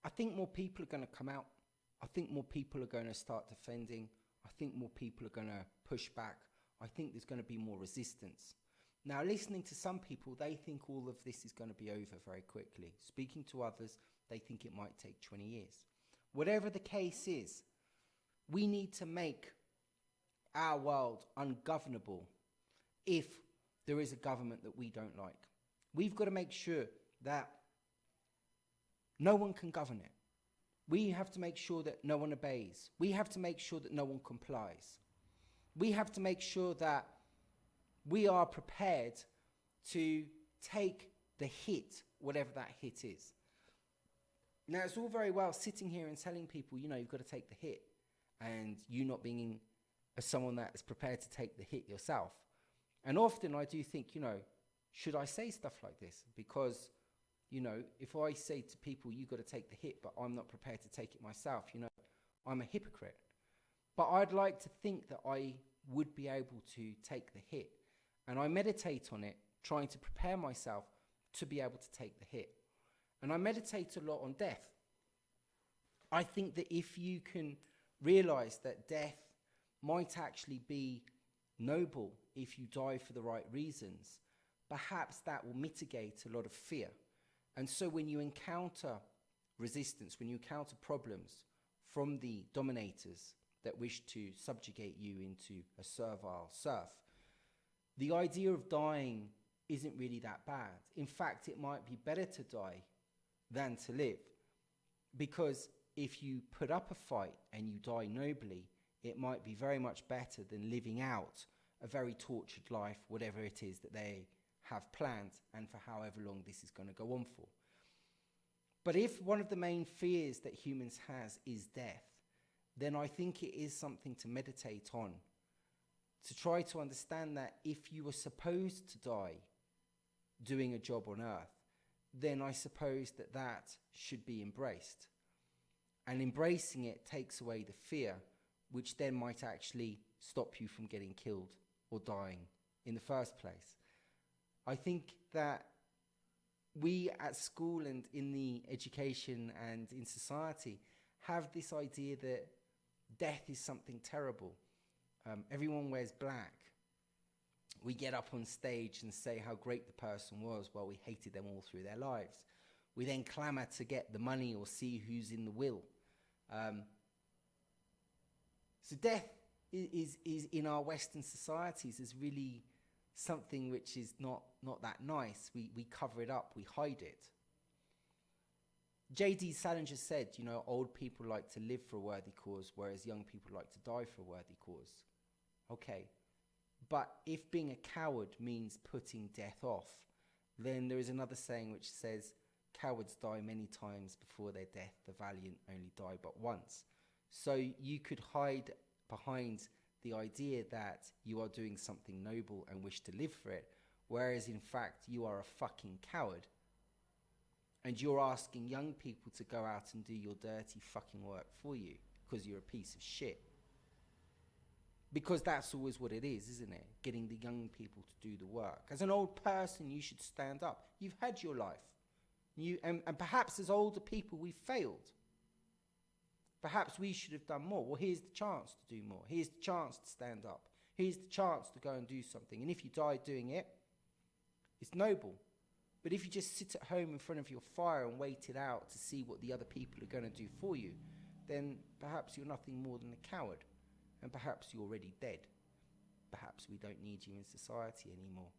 I think more people are going to come out. I think more people are going to start defending. I think more people are going to push back. I think there's going to be more resistance. Now, listening to some people, they think all of this is going to be over very quickly. Speaking to others, they think it might take 20 years. Whatever the case is, we need to make our world ungovernable if there is a government that we don't like. We've got to make sure that no one can govern it. We have to make sure that no one obeys. We have to make sure that no one complies. We have to make sure that we are prepared to take the hit, whatever that hit is. Now, it's all very well sitting here and telling people, you know, you've got to take the hit, and you not being someone that is prepared to take the hit yourself. And often I do think, you know, should I say stuff like this? Because, you know, if I say to people, you've got to take the hit, but I'm not prepared to take it myself, you know, I'm a hypocrite. But I'd like to think that I would be able to take the hit. And I meditate on it, trying to prepare myself to be able to take the hit. And I meditate a lot on death. I think that if you can realize that death might actually be noble if you die for the right reasons, perhaps that will mitigate a lot of fear. And so when you encounter resistance, when you encounter problems from the dominators that wish to subjugate you into a servile serf, the idea of dying isn't really that bad. In fact, it might be better to die than to live. Because if you put up a fight and you die nobly, it might be very much better than living out a very tortured life, whatever it is that they have planned and for however long this is going to go on for. But if one of the main fears that humans has is death, then I think it is something to meditate on, to try to understand that if you were supposed to die doing a job on earth, then I suppose that that should be embraced. And embracing it takes away the fear, which then might actually stop you from getting killed or dying in the first place. I think that we at school and in the education and in society have this idea that death is something terrible. Everyone wears black. We get up on stage and say how great the person was while we hated them all through their lives. We then clamour to get the money or see who's in the will. So death is in our Western societies is really something which is not that nice. We cover it up, we hide it. J.D. Salinger said, you know, old people like to live for a worthy cause, whereas young people like to die for a worthy cause. Okay, but if being a coward means putting death off, then there is another saying which says, cowards die many times before their death, the valiant only die but once. So you could hide behind the idea that you are doing something noble and wish to live for it, whereas in fact you are a fucking coward. And you're asking young people to go out and do your dirty fucking work for you because you're a piece of shit. Because that's always what it is, isn't it? Getting the young people to do the work. As an old person, you should stand up. You've had your life. And perhaps as older people, we've failed. Perhaps we should have done more. Well, here's the chance to do more. Here's the chance to stand up. Here's the chance to go and do something. And if you die doing it, it's noble. But if you just sit at home in front of your fire and wait it out to see what the other people are going to do for you, then perhaps you're nothing more than a coward. And perhaps you're already dead. Perhaps we don't need you in society anymore.